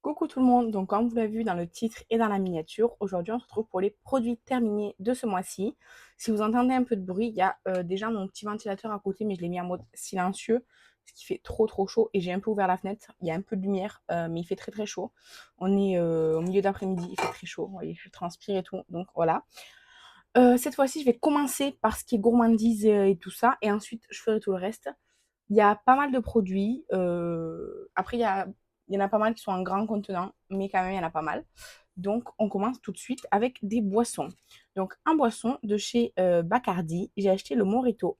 Coucou tout le monde, donc comme vous l'avez vu dans le titre et dans la miniature, aujourd'hui on se retrouve pour les produits terminés de ce mois-ci. Si vous entendez un peu de bruit, il y a déjà mon petit ventilateur à côté, mais je l'ai mis en mode silencieux, parce qu'il fait trop chaud et j'ai un peu ouvert la fenêtre. Il y a un peu de lumière, mais il fait très chaud. On est au milieu d'après-midi, il fait très chaud, vous voyez, je transpire et tout, donc voilà. Cette fois-ci, je vais commencer par ce qui est gourmandise et tout ça, et ensuite je ferai tout le reste. Il y a pas mal de produits. Après, il y en a pas mal qui sont en grand contenant, mais quand même, il y en a pas mal. Donc, on commence tout de suite avec des boissons. Donc, en boisson de chez Bacardi, j'ai acheté le Morito,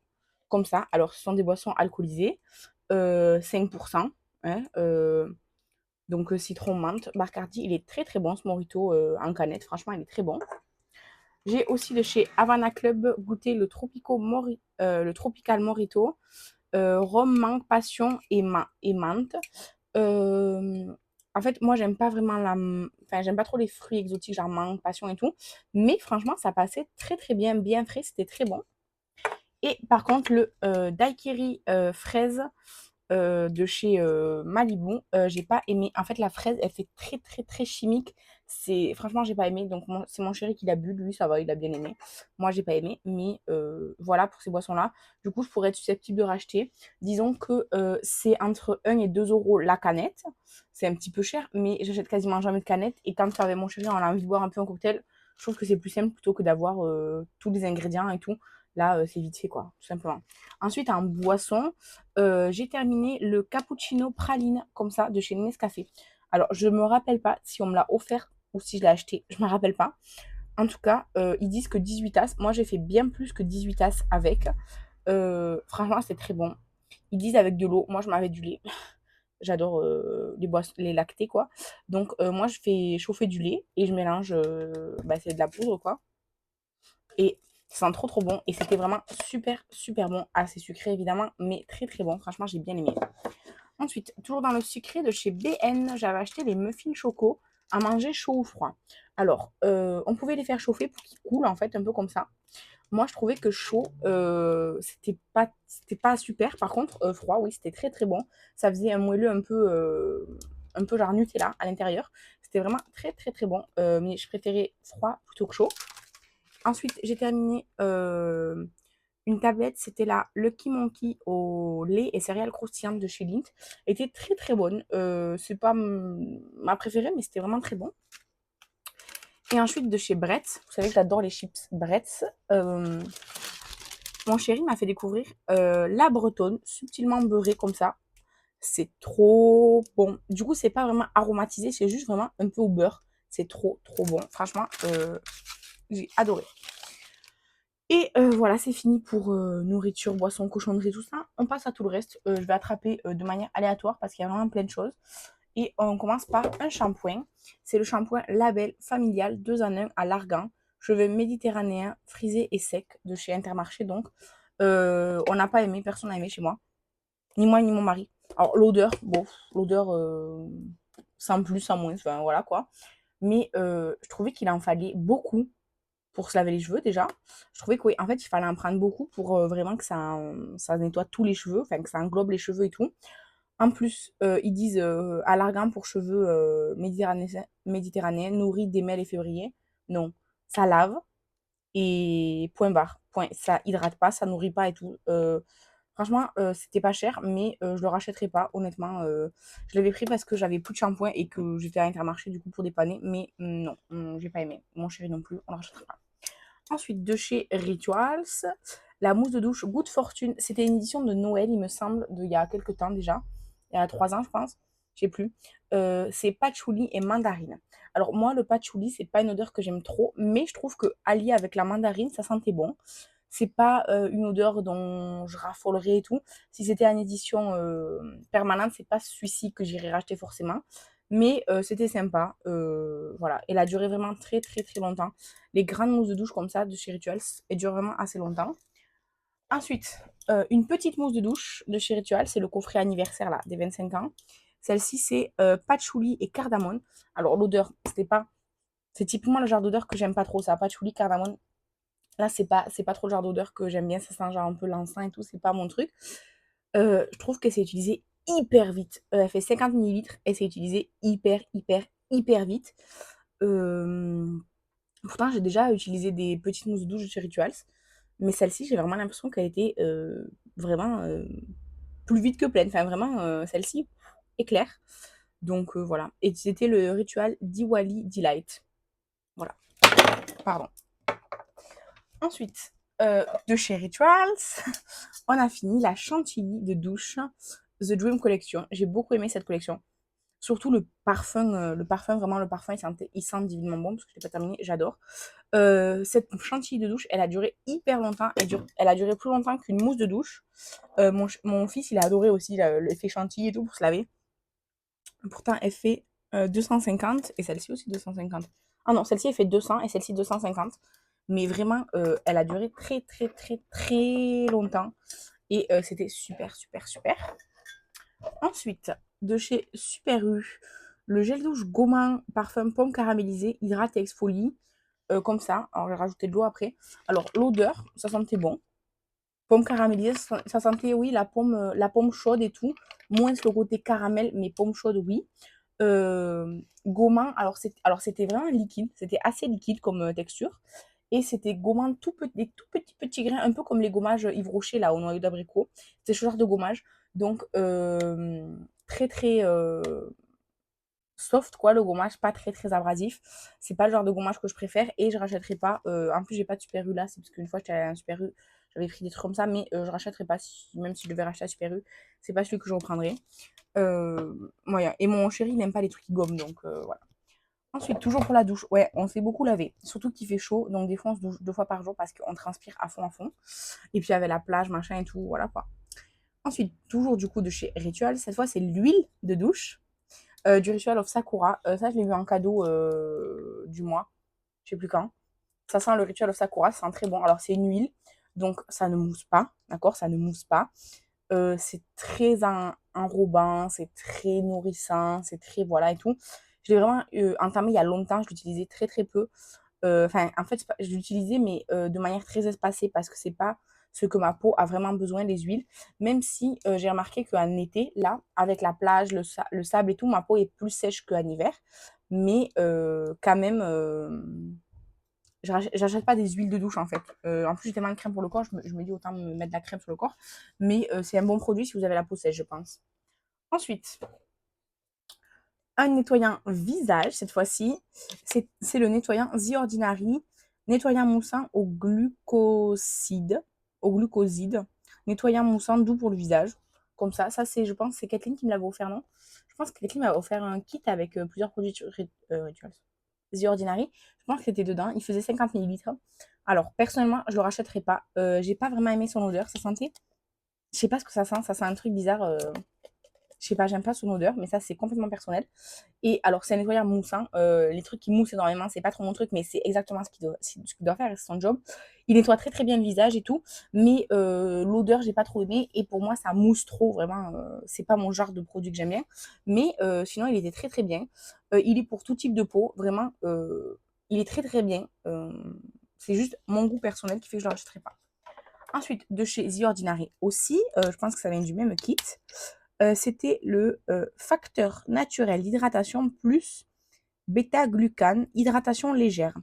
comme ça. Alors, ce sont des boissons alcoolisées, 5%, hein, donc citron menthe. Bacardi, il est très bon, ce Morito en canette. Franchement, il est très bon. J'ai aussi de chez Havana Club goûté le Tropical Morito, rhum, mangue, passion et menthe. Euh, En fait, moi, j'aime pas vraiment enfin, j'aime pas trop les fruits exotiques, genre mangue, passion et tout. Mais franchement, ça passait très bien, bien frais, c'était très bon. Et par contre, le daiquiri fraise de chez Malibu, j'ai pas aimé. En fait, la fraise, elle fait très chimique. Franchement, j'ai pas aimé. Donc, c'est mon chéri qui l'a bu. Lui, ça va, il a bien aimé. Moi, j'ai pas aimé. Mais voilà pour ces boissons-là. Du coup, je pourrais être susceptible de racheter. Disons que c'est entre 1 et 2 € la canette. C'est un petit peu cher, mais j'achète quasiment jamais de canette. Et quand avec mon chéri, on a envie de boire un peu un cocktail, je trouve que c'est plus simple plutôt que d'avoir tous les ingrédients et tout. Là, c'est vite fait, quoi, tout simplement. Ensuite, en boisson, j'ai terminé le cappuccino praline, comme ça, de chez Nescafé. Alors, je me rappelle pas si on me l'a offert ou si je l'ai acheté. Je me rappelle pas. En tout cas, ils disent que 18 tasses. Moi, j'ai fait bien plus que 18 tasses avec. Franchement, c'est très bon. Ils disent avec de l'eau. Moi, je m'avais du lait. J'adore les boissons, les lactés, quoi. Donc, moi, je fais chauffer du lait et je mélange, bah, c'est de la poudre, quoi. Et ça sent trop bon. Et c'était vraiment super bon. Assez sucré, évidemment, mais très bon. Franchement, j'ai bien aimé. Ensuite, toujours dans le sucré de chez BN, j'avais acheté les muffins choco à manger chaud ou froid. Alors, on pouvait les faire chauffer pour qu'ils coulent, en fait, un peu comme ça. Moi, je trouvais que chaud, c'était pas super. Par contre, froid, oui, c'était très bon. Ça faisait un moelleux un peu genre Nutella à l'intérieur. C'était vraiment très bon. Mais je préférais froid plutôt que chaud. Ensuite, j'ai terminé une tablette, c'était la Lucky Monkey au lait et céréales croustillantes de chez Lindt. Elle était très bonne. C'est pas ma préférée, mais c'était vraiment très bon. Et ensuite, de chez Bretz, vous savez que j'adore les chips Bretz. Mon chéri m'a fait découvrir la bretonne, subtilement beurrée comme ça. C'est trop bon. Du coup, c'est pas vraiment aromatisé, c'est juste vraiment un peu au beurre. C'est trop bon. Franchement, j'ai adoré. Et voilà, c'est fini pour nourriture, boisson, cochonnerie, tout ça. On passe à tout le reste. Je vais attraper de manière aléatoire parce qu'il y a vraiment plein de choses. Et on commence par un shampoing. C'est le shampoing Label Familial 2 en 1 à l'argan. Cheveux méditerranéens, frisés et secs de chez Intermarché. Donc, on n'a pas aimé, personne n'a aimé chez moi. Ni moi, ni mon mari. Alors, l'odeur, bon, l'odeur sans plus, sans moins, enfin voilà quoi. Mais je trouvais qu'il en fallait beaucoup pour se laver les cheveux déjà. Je trouvais qu'en en fait, il fallait en prendre beaucoup pour vraiment que ça nettoie tous les cheveux, enfin que ça englobe les cheveux et tout. En plus, ils disent à l'argan pour cheveux méditerranéens, nourris dès mai et février. Non, ça lave et point barre. Point. Ça hydrate pas, ça nourrit pas et tout. Franchement, c'était pas cher, mais je le rachèterai pas, honnêtement. Je l'avais pris parce que j'avais plus de shampoing et que j'étais à Intermarché du coup pour dépanner, mais non, j'ai pas aimé. Mon chéri non plus, on le rachètera pas. Ensuite, de chez Rituals, la mousse de douche Good Fortune. C'était une édition de Noël, il me semble, il y a quelques temps déjà. Il y a 3 ans, je pense. Je sais plus. C'est patchouli et mandarine. Alors, moi, le patchouli, c'est pas une odeur que j'aime trop, mais je trouve que allié avec la mandarine, ça sentait bon. C'est pas une odeur dont je raffolerais et tout. Si c'était une édition permanente, c'est pas celui-ci que j'irais racheter forcément. Mais c'était sympa. Voilà. Elle a duré vraiment très longtemps. Les grandes mousses de douche comme ça de chez Rituals, elles durent vraiment assez longtemps. Ensuite, une petite mousse de douche de chez Rituals, c'est le coffret anniversaire là, des 25 ans. Celle-ci, c'est patchouli et cardamone. Alors, l'odeur, c'est typiquement le genre d'odeur que j'aime pas trop, ça. Patchouli, cardamone. Là, c'est pas trop le genre d'odeur que j'aime bien. Ça sent genre un peu l'encens et tout, c'est pas mon truc. Je trouve que c'est utilisé hyper vite. Elle fait 50 millilitres et c'est utilisé hyper vite. Pourtant, j'ai déjà utilisé des petites mousses douces de chez Rituals, mais celle-ci, j'ai vraiment l'impression qu'elle était vraiment plus vite que pleine. Enfin, vraiment, celle-ci, éclair. Donc voilà. Et c'était le Ritual Diwali Delight. Voilà. Pardon. Ensuite, de chez Rituals, on a fini la chantilly de douche The Dream Collection. J'ai beaucoup aimé cette collection. Surtout le parfum, vraiment, le parfum, il sent divinement bon parce que je l'ai pas terminé, j'adore. Cette chantilly de douche, elle a duré hyper longtemps. Elle a duré plus longtemps qu'une mousse de douche. Mon fils, il a adoré aussi l'effet chantilly et tout pour se laver. Pourtant, elle fait 250 et celle-ci aussi 250. Ah non, celle-ci, elle fait 200 et celle-ci 250. Mais vraiment, elle a duré très longtemps. Et c'était super. Ensuite, de chez Super U, le gel douche gommant parfum pomme caramélisée, hydrate et exfolie. Comme ça. Alors, j'ai rajouté de l'eau après. Alors, l'odeur, ça sentait bon. Pomme caramélisée, ça sentait, oui, la pomme chaude et tout. Moins le côté caramel, mais pomme chaude, oui. Gommant, alors c'était vraiment liquide. C'était assez liquide comme texture. Et c'était gommant des tout petits grains, un peu comme les gommages Yves Rocher, là, au noyau d'abricot. C'est ce genre de gommage. Donc, très soft, quoi, le gommage, pas très abrasif. C'est pas le genre de gommage que je préfère et je rachèterai pas. En plus, j'ai pas de Super U là, c'est parce qu'une fois j'étais allée à un Super U, j'avais pris des trucs comme ça, mais je rachèterai pas, même si je devais racheter un Super U, c'est pas celui que je reprendrai. Moyen. Et mon chéri, il n'aime pas les trucs qui gomment, donc voilà. Ensuite, toujours pour la douche, ouais, on s'est beaucoup lavé, surtout qu'il fait chaud, donc des fois on se douche 2 fois par jour parce qu'on transpire à fond. Et puis avec la plage, machin et tout, voilà quoi. Ensuite, toujours du coup de chez Ritual, cette fois c'est l'huile de douche du Ritual of Sakura. Ça, je l'ai vu en cadeau du mois. Je sais plus quand. Ça sent le Ritual of Sakura. Ça sent très bon. Alors, c'est une huile. Donc, ça ne mousse pas. D'accord. Ça ne mousse pas. C'est très enrobant. C'est très nourrissant. C'est très. Voilà et tout. Je l'ai vraiment entamé il y a longtemps. Je l'utilisais très peu. Enfin, en fait, je l'utilisais, mais de manière très espacée parce que c'est pas ce que ma peau a vraiment besoin, les huiles. Même si j'ai remarqué qu'en été, là, avec la plage, le sable et tout, ma peau est plus sèche qu'en hiver. Mais quand même, j'achète pas des huiles de douche en fait. En plus, j'ai tellement de crème pour le corps, je me dis autant me mettre de la crème sur le corps. Mais c'est un bon produit si vous avez la peau sèche, je pense. Ensuite, un nettoyant visage, cette fois-ci. C'est le nettoyant The Ordinary, nettoyant moussant au glucoside, nettoyant moussant doux pour le visage. Comme ça, c'est, je pense, c'est Kathleen qui me l'avait offert, non? Je pense que Kathleen m'a offert un kit avec plusieurs produits Rituals. The Ordinary. Je pense que c'était dedans. Il faisait 50 millilitres. Alors, personnellement, je le rachèterai pas. J'ai pas vraiment aimé son odeur. Ça sentait. Je sais pas ce que ça sent. Ça sent un truc bizarre. Je sais pas, j'aime pas son odeur, mais ça, c'est complètement personnel. Et alors, c'est un nettoyant moussant. Les trucs qui moussent énormément, c'est pas trop mon truc, mais c'est exactement ce qu'il doit faire, c'est son job. Il nettoie très bien le visage et tout, mais l'odeur, j'ai pas trop aimé. Et pour moi, ça mousse trop, vraiment. C'est pas mon genre de produit que j'aime bien. Mais sinon, il était très bien. Il est pour tout type de peau, vraiment. Il est très bien. C'est juste mon goût personnel qui fait que je ne le rachèterai pas. Ensuite, de chez The Ordinary aussi, je pense que ça vient du même kit. C'était le facteur naturel d'hydratation plus bêta-glucane, hydratation légère.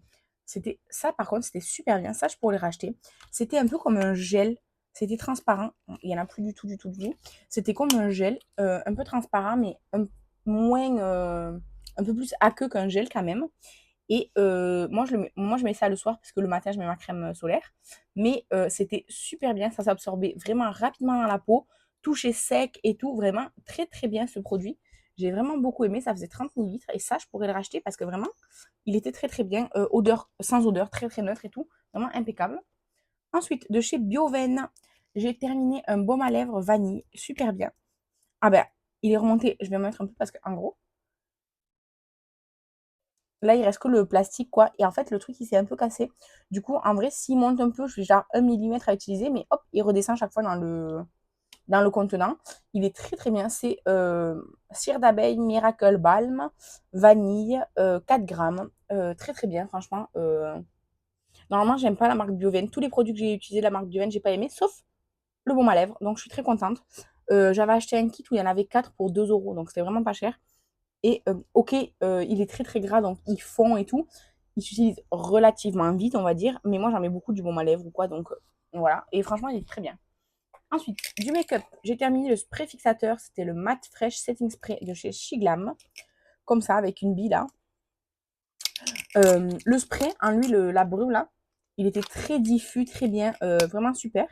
C'était ça, par contre, c'était super bien. Ça, je pourrais les racheter. C'était un peu comme un gel. C'était transparent. Il n'y en a plus du tout. C'était comme un gel, un peu transparent, mais moins, un peu plus aqueux qu'un gel quand même. Et moi, je mets ça le soir parce que le matin, je mets ma crème solaire. Mais c'était super bien. Ça s'absorbait vraiment rapidement dans la peau. Touché sec et tout. Vraiment très bien ce produit. J'ai vraiment beaucoup aimé. Ça faisait 30 millilitres. Et ça, je pourrais le racheter parce que vraiment, il était très bien. Odeur, sans odeur, très neutre et tout. Vraiment impeccable. Ensuite, de chez Bioven, j'ai terminé un baume à lèvres vanille. Super bien. Ah ben, il est remonté. Je vais en mettre un peu parce qu'en gros, là, il reste que le plastique, quoi. Et en fait, le truc, il s'est un peu cassé. Du coup, en vrai, s'il monte un peu, je fais genre 1 millimètre à utiliser, mais hop, il redescend chaque fois dans le contenant. Il est très bien. C'est cire d'abeille, Miracle Balm, vanille, 4 grammes. Très bien, franchement. Normalement, j'aime pas la marque Bioven. Tous les produits que j'ai utilisés de la marque Bioven, j'ai pas aimé, sauf le baume à lèvres. Donc, je suis très contente. J'avais acheté un kit où il y en avait 4 pour 2 euros, donc c'était vraiment pas cher. Et ok, il est très très gras, donc il fond et tout. Il s'utilise relativement vite, on va dire. Mais moi, j'en mets beaucoup du baume à lèvres ou quoi, donc voilà. Et franchement, il est très bien. Ensuite, du make-up. J'ai terminé le spray fixateur. C'était le Matte Fresh Setting Spray de chez Shiglam. Comme ça, avec une bille là. Le spray, en lui, la brume là, il était très diffus, très bien, vraiment super.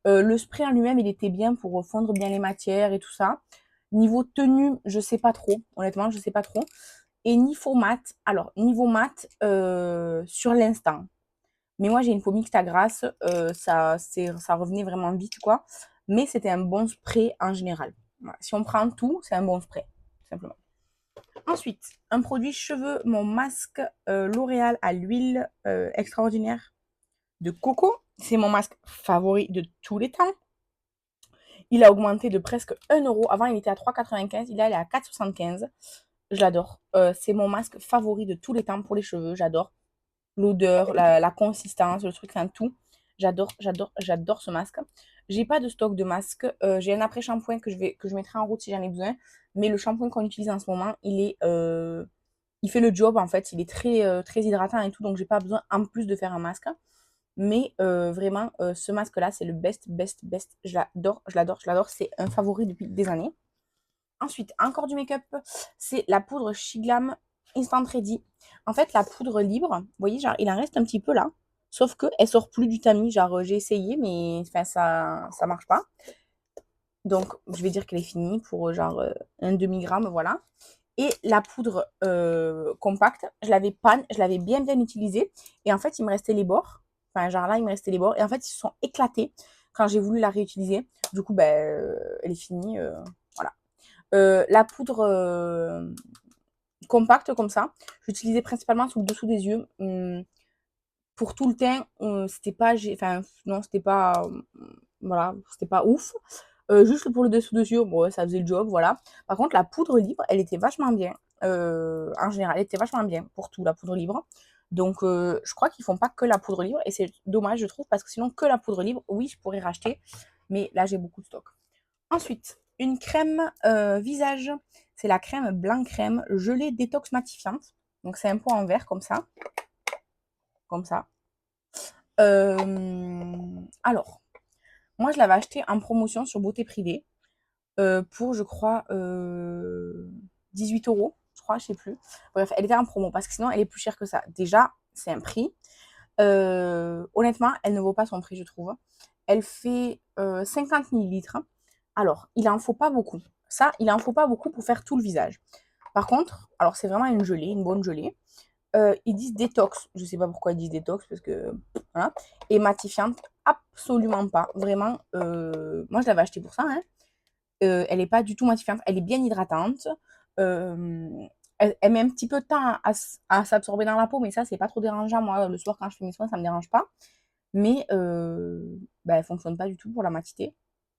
Le spray en lui-même, il était bien pour fondre bien les matières et tout ça. Niveau tenue, je sais pas trop. Honnêtement, je sais pas trop. Et niveau mat, alors niveau mat, sur l'instant. Mais moi, j'ai une peau mixte à grasse, ça revenait vraiment vite, quoi. Mais c'était un bon spray en général. Voilà. Si on prend tout, c'est un bon spray, tout simplement. Ensuite, un produit cheveux, mon masque L'Oréal à l'huile extraordinaire de coco. C'est mon masque favori de tous les temps. Il a augmenté de presque 1 euro. Avant, il était à 3,95. Il est allé à 4,75. Je l'adore. C'est mon masque favori de tous les temps pour les cheveux. J'adore l'odeur, la consistance, le truc, enfin tout. J'adore, j'adore, j'adore ce masque. J'ai pas de stock de masque. J'ai un après-shampoing que je mettrai en route si j'en ai besoin. Mais le shampoing qu'on utilise en ce moment, il fait le job en fait. Il est très hydratant et tout. Donc j'ai pas besoin en plus de faire un masque. Mais vraiment, ce masque-là, c'est le best, best, best. Je l'adore, je l'adore, je l'adore. C'est un favori depuis des années. Ensuite, encore du make-up, c'est la poudre Shiglam Instant Ready. En fait, la poudre libre, vous voyez, genre, il en reste un petit peu là. Sauf qu'elle sort plus du tamis. Genre, j'ai essayé, mais enfin, ça marche pas. Donc, je vais dire qu'elle est finie pour genre un demi-gramme, voilà. Et la poudre compacte, je l'avais bien bien utilisée. Et en fait, il me restait les bords. Enfin, genre là, il me restait les bords. Et en fait, ils se sont éclatés quand j'ai voulu la réutiliser. Du coup, ben, elle est finie. Voilà. La poudre compacte comme ça, j'utilisais principalement sous le dessous des yeux. Pour tout le teint, c'était pas, enfin, non, c'était pas, voilà, c'était pas ouf. Juste pour le dessous des yeux, bon, ça faisait le job, voilà. Par contre, la poudre libre, elle était vachement bien. En général, elle était vachement bien pour tout, la poudre libre. Donc, je crois qu'ils font pas que la poudre libre et c'est dommage, je trouve, parce que sinon, que la poudre libre, oui, je pourrais racheter, mais là, j'ai beaucoup de stock. Ensuite, une crème visage. C'est la crème blanc crème gelée détox matifiante. Donc, c'est un pot en verre comme ça. Comme ça. Alors, moi, je l'avais acheté en promotion sur Beauté Privée pour, je crois, 18 euros. Je crois, je sais plus. Bref, elle était en promo parce que sinon, elle est plus chère que ça. Déjà, c'est un prix. Honnêtement, elle ne vaut pas son prix, je trouve. Elle fait 50 millilitres. Alors, il en faut pas beaucoup. Ça, il en faut pas beaucoup pour faire tout le visage. Par contre, alors c'est vraiment une gelée, une bonne gelée. Ils disent détox. Je sais pas pourquoi ils disent détox parce que voilà. Et matifiante, absolument pas. Vraiment, moi je l'avais acheté pour ça. Hein. Elle est pas du tout matifiante. Elle est bien hydratante. Euh, elle met un petit peu de temps à s'absorber dans la peau, mais ça c'est pas trop dérangeant. Moi, le soir quand je fais mes soins, ça me dérange pas. Mais bah, elle fonctionne pas du tout pour la matité.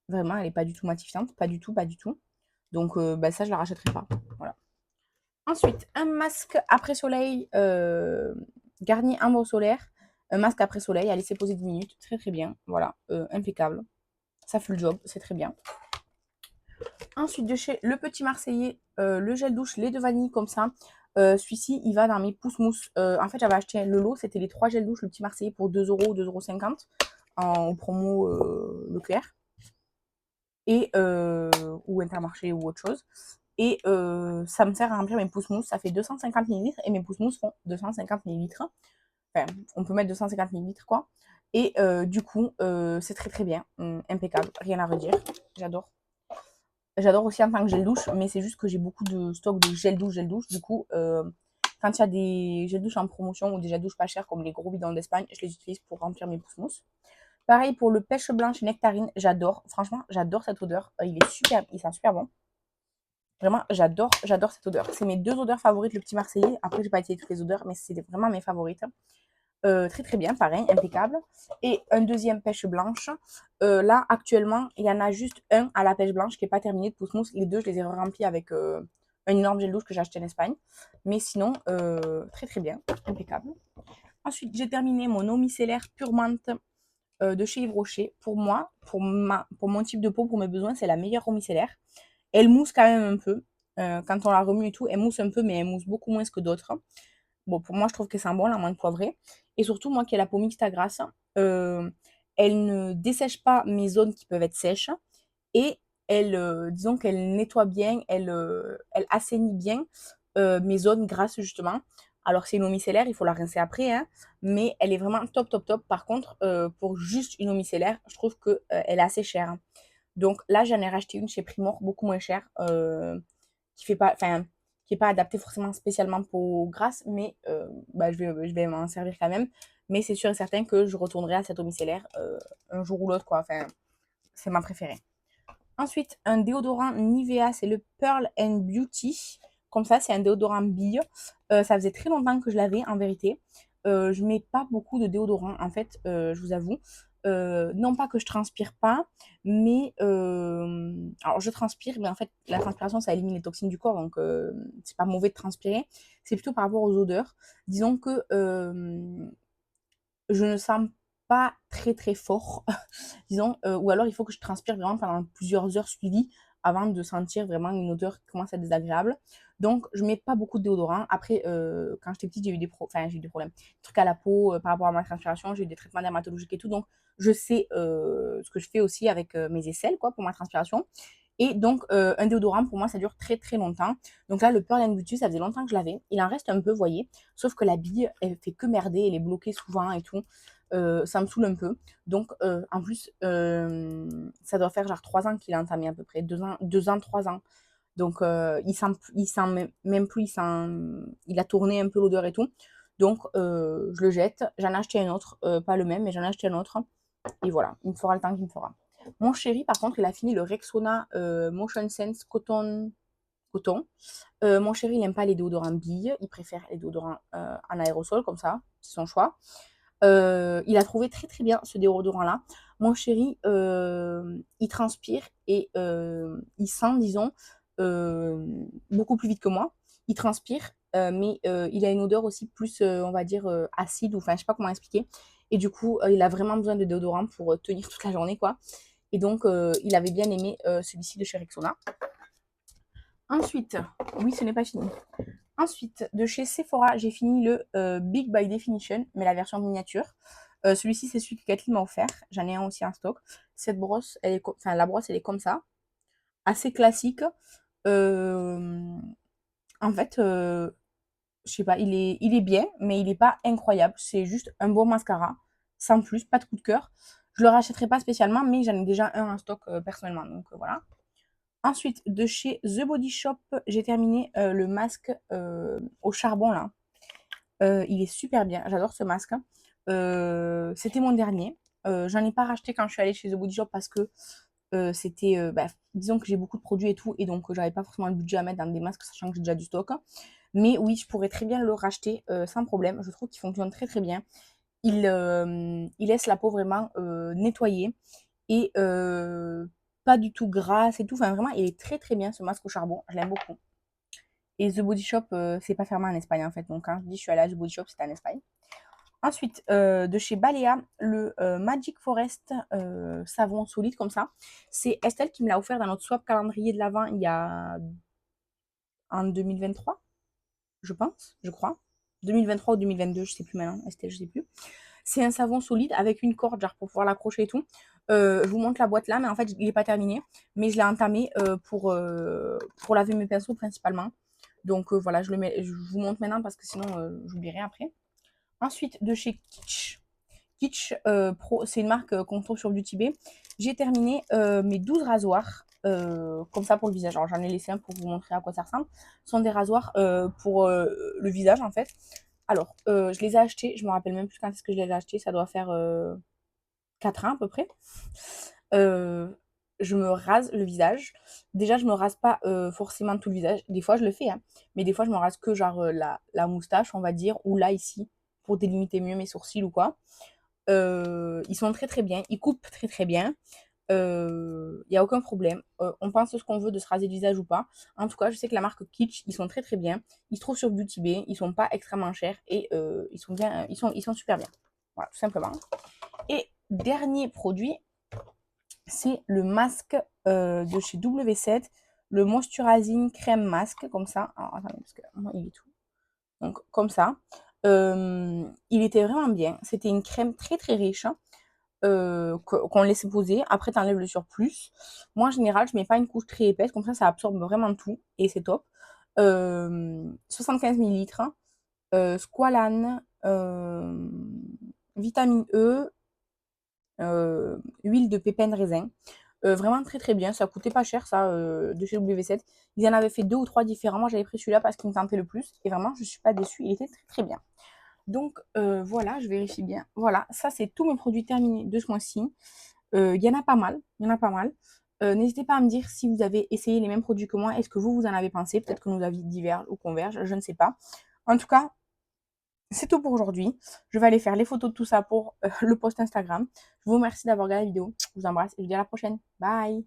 Vraiment, elle est pas du tout matifiante, pas du tout, pas du tout. Donc bah, ça, je la rachèterai pas. Voilà. Ensuite, un masque après soleil Garnier Ambre Solaire. Un masque après soleil à laisser poser 10 minutes. Très très bien. Voilà, impeccable. Ça fait le job, c'est très bien. Ensuite, de chez Le Petit Marseillais, le gel douche lait de vanille comme ça. Celui-ci, il va dans mes pouces mousse. En fait, j'avais acheté le lot, c'était les 3 gels douche Le Petit Marseillais pour 2 euros, 2,50 € en promo Leclerc. Et, ou Intermarché ou autre chose. Et ça me sert à remplir mes pouces mousse. Ça fait 250 millilitres et mes pouces mousse font 250 millilitres. Enfin, on peut mettre 250 millilitres quoi. Et du coup, c'est très très bien. Impeccable, rien à redire. J'adore. J'adore aussi en tant que gel douche, mais c'est juste que j'ai beaucoup de stock de gel douche, gel douche. Du coup, quand il y a des gel douche en promotion ou des gel douche pas chers comme les gros bidons d'Espagne, je les utilise pour remplir mes pouces mousse. Pareil pour le pêche blanche nectarine, j'adore. Franchement, j'adore cette odeur. Il est super, il sent super bon. Vraiment, j'adore cette odeur. C'est mes 2 odeurs favorites, le petit Marseillais. Après, j'ai pas essayé toutes les odeurs, mais c'est vraiment mes favorites. Très très bien, pareil, impeccable. Et un deuxième pêche blanche. Là, actuellement, il y en a juste un à la pêche blanche qui n'est pas terminé de pousse mousse. Les deux, je les ai remplis avec un énorme gel douche que j'ai acheté en Espagne. Mais sinon, très très bien, impeccable. Ensuite, j'ai terminé mon eau micellaire Pure Menthe de chez Yves Rocher. Pour moi, pour mon type de peau, pour mes besoins, c'est la meilleure eau micellaire. Elle mousse quand même un peu. Quand on la remue et tout, elle mousse un peu, mais elle mousse beaucoup moins que d'autres. Bon, pour moi, je trouve que c'est bon, la menthe poivrée. Et surtout, moi qui ai la peau mixte à grasse, euh, elle ne dessèche pas mes zones qui peuvent être sèches. Et elle, disons qu'elle nettoie bien, elle assainit bien mes zones grasses, justement. Alors, c'est une eau micellaire, il faut la rincer après, hein, mais elle est vraiment top, top, top. Par contre, pour juste une eau micellaire, je trouve qu'elle est assez chère. Donc là, j'en ai racheté une chez Primor, beaucoup moins chère, qui fait pas, enfin, qui est pas adaptée forcément spécialement pour grasse, mais bah, je vais m'en servir quand même. Mais c'est sûr et certain que je retournerai à cette eau micellaire un jour ou l'autre, quoi. Enfin, c'est ma préférée. Ensuite, un déodorant Nivea, c'est le Pearl and Beauty. Comme ça, c'est un déodorant bille. Ça faisait très longtemps que je l'avais, en vérité. Je mets pas beaucoup de déodorant, en fait, je vous avoue. Non pas que je transpire pas, mais alors je transpire, mais en fait, la transpiration, ça élimine les toxines du corps, donc c'est pas mauvais de transpirer. C'est plutôt par rapport aux odeurs. Disons que je ne sens pas très très fort, disons, ou alors il faut que je transpire vraiment pendant plusieurs heures suivies avant de sentir vraiment une odeur qui commence à être désagréable. Donc, je mets pas beaucoup de déodorant. Après, quand j'étais petite, j'ai eu des problèmes. Des trucs à la peau par rapport à ma transpiration, j'ai eu des traitements dermatologiques et tout. Donc, je sais ce que je fais aussi avec mes aisselles, quoi, pour ma transpiration. Et donc, un déodorant, pour moi, ça dure très très longtemps. Donc là, le Pearl and Beauty, ça faisait longtemps que je l'avais. Il en reste un peu, vous voyez. Sauf que la bille, elle fait que merder, elle est bloquée souvent et tout. Ça me saoule un peu. Donc, en plus, ça doit faire genre 3 ans qu'il a entamé à peu près. 2 ans, 3 ans. Donc, il sent même plus, il a tourné un peu l'odeur et tout. Donc, je le jette. J'en ai acheté un autre, pas le même, mais j'en ai acheté un autre. Et voilà, il me fera le temps qu'il me fera. Mon chéri, par contre, il a fini le Rexona Motion Sense Coton. Mon chéri, il n'aime pas les déodorants billes. Il préfère les déodorants en aérosol, comme ça. C'est son choix. Il a trouvé très très bien ce déodorant-là. Mon chéri, il transpire et il sent, disons, beaucoup plus vite que moi. Il transpire, mais il a une odeur aussi plus, on va dire, acide, ou enfin, je sais pas comment expliquer. Et du coup, il a vraiment besoin de déodorant pour tenir toute la journée, quoi. Et donc, il avait bien aimé celui-ci de chez Rexona. Ensuite, oui, ce n'est pas fini. Ensuite, de chez Sephora, j'ai fini le Big by Definition, mais la version miniature. Celui-ci, c'est celui que Kathleen m'a offert. J'en ai un aussi en stock. Cette brosse, enfin, la brosse, elle est comme ça. Assez classique. Euh, En fait, je sais pas, il est bien, mais il est pas incroyable. C'est juste un bon mascara. Sans plus, pas de coup de cœur. Je le rachèterai pas spécialement, mais j'en ai déjà un en stock personnellement. Donc voilà. Ensuite, de chez The Body Shop, j'ai terminé le masque au charbon là. Il est super bien, j'adore ce masque. C'était mon dernier. J'en ai pas racheté quand je suis allée chez The Body Shop parce que c'était, bah, disons que j'ai beaucoup de produits et tout, et donc j'avais pas forcément le budget à mettre dans des masques, sachant que j'ai déjà du stock. Mais oui, je pourrais très bien le racheter sans problème. Je trouve qu'il fonctionne très très bien. Il laisse la peau vraiment nettoyée et pas du tout grasse et tout. Enfin, vraiment, il est très très bien ce masque au charbon. Je l'aime beaucoup. Et The Body Shop, c'est pas fermé en Espagne en fait. Donc quand je dis je suis allée à The Body Shop, c'était en Espagne. Ensuite, de chez Balea, le Magic Forest savon solide comme ça. C'est Estelle qui me l'a offert dans notre swap calendrier de l'Avent il y a en 2023, je pense, je crois. 2023 ou 2022, je sais plus maintenant. Estelle, je sais plus. C'est un savon solide avec une corde, genre pour pouvoir l'accrocher et tout. Je vous montre la boîte là, mais en fait, il n'est pas terminé. Mais je l'ai entamé pour laver mes pinceaux principalement. Donc voilà, je vous montre maintenant parce que sinon j'oublierai après. Ensuite, de chez Kitsch. Kitsch Pro, c'est une marque qu'on trouve sur Beauty Bay. J'ai terminé mes 12 rasoirs. Comme ça pour le visage. Alors j'en ai laissé un pour vous montrer à quoi ça ressemble. Ce sont des rasoirs pour le visage en fait. Alors, je les ai achetés, je me rappelle même plus quand est-ce que je les ai achetés, ça doit faire 4 ans à peu près. Euh, je me rase le visage. Déjà, je me rase pas forcément tout le visage. Des fois, je le fais, hein. Mais des fois, je me rase que genre la moustache, on va dire, ou là, ici, pour délimiter mieux mes sourcils ou quoi. Ils sont très très bien, ils coupent très très bien. Il n'y a aucun problème. On pense ce qu'on veut de se raser le visage ou pas. En tout cas, je sais que la marque Kitsch, ils sont très très bien. Ils se trouvent sur Beauty Bay, ils sont pas extrêmement chers et ils sont bien, ils sont super bien. Voilà, tout simplement. Et dernier produit, c'est le masque de chez W7, le Moisturizing Crème Masque, comme ça. Alors, attendez, parce que moi, il est tout. Donc, comme ça. Il était vraiment bien. C'était une crème très très riche, hein, qu'on laisse poser. Après, tu enlèves le surplus. Moi, en général, je mets pas une couche très épaisse. Comme ça absorbe vraiment tout. Et c'est top. 75 millilitres. Squalane, vitamine E, huile de pépins de raisin. Vraiment très très bien. Ça coûtait pas cher, ça, de chez W7. Ils en avaient fait 2 ou 3 différents. Moi, j'avais pris celui-là parce qu'il me tentait le plus. Et vraiment, je suis pas déçue. Il était très très bien. Donc, voilà, je vérifie bien. Voilà, ça, c'est tous mes produits terminés de ce mois-ci. Il y en a pas mal. Il y en a pas mal. N'hésitez pas à me dire si vous avez essayé les mêmes produits que moi. Est-ce que vous en avez pensé? Peut-être que nos avis divergent ou convergent. Je ne sais pas. En tout cas, c'est tout pour aujourd'hui. Je vais aller faire les photos de tout ça pour le post Instagram. Je vous remercie d'avoir regardé la vidéo. Je vous embrasse et je vous dis à la prochaine. Bye!